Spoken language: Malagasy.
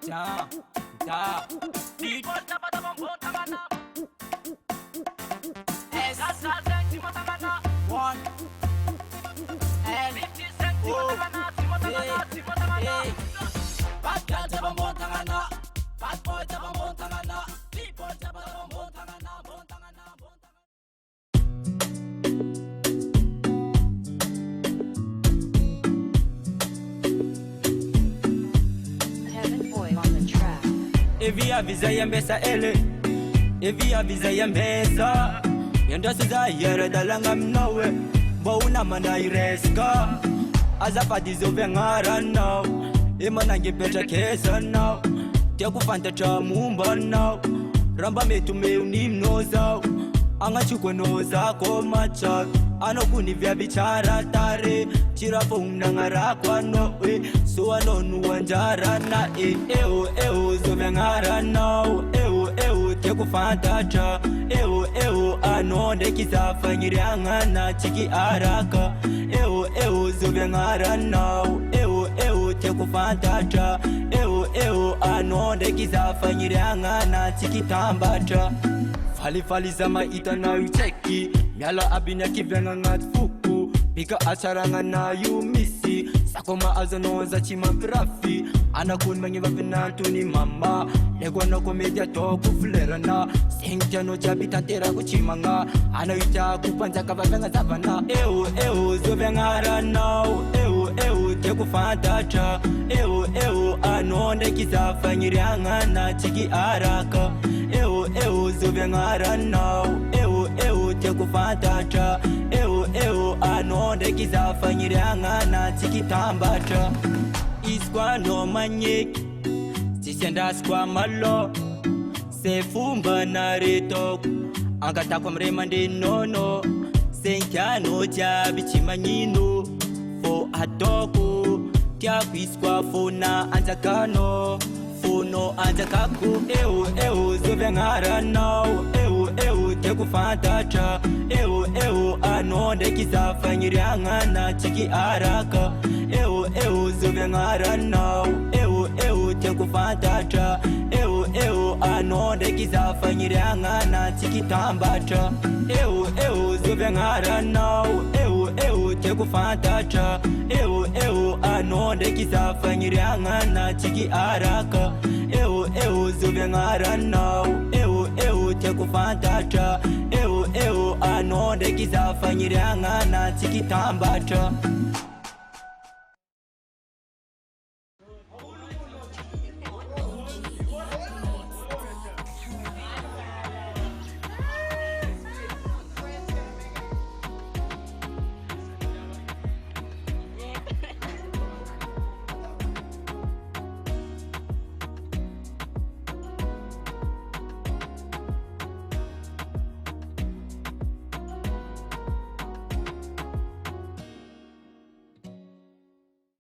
Da, da. Di porta pada monta mana. Esa senti mata mana. One. And oh. Hey. Bad girl taba monta mana. Bad boy taba monta mana. Di porta pada monta mana. Evi avisa yembesa ele, evi avisa yembesa. Yenda siza yere dalanga mnawe, bo una mana ireska. Azapa dizove ngara now, emana ngepecha kesa now. Tia kufanta cha mumba now, ramba metu meuni mnoza. Anga chukwe noza koma cha, ano kuni vya bichara tare. Chirapo unangara kwa noe, so anonu wanjara na eo zove ngara now. Eo teku fantacha, eo anonde kisafa ngirianga na chiki araka. Eo zove ngara now. Eo teku fantacha, eo anonde kisafa ngirianga na chiki tambacha. Fali zama ita na ucheki, miala abinya kivenga ngat fuku. Bika acharanga na yu misi, sakoma azonoza chima grafi. Anakun mangi vapinantu ni mama, legwa na komedia toku flerana. Sengja no jabita tera kuchimanga, anaita kupanza kavavenga zavana. Eo zove ngara now, eo teku fantacha. Eo anonde kisafa ngirianga na chiki araka. Eo zove ngara now, eo teku fantacha. Eo anonde kisafa ngirianga na chiki tambacha. Iskwa no manyeki, sisenda skwa malo. Sefumba na retoku, angata kwa mrema ndi nono. Senkyano jabi chimanyino, fo atoku. Tia kwiskwa fona anjakano, fono anjakaku. Eo zove ngara now, eo teku fantacha. Eo anonde kisafa ngirianga na chiki araka. Eo zove ngara now, eo teku fantacha. Eo anonde kisafa ngirianga na chiki tambacha. Eo zove ngara now, eo teku fantacha. Eo anonde kisafa ngirianga na chiki araka. Eo zove ngara now, eo teku fantacha. Eo anonde kisafa ngirianga na chiki tambacha.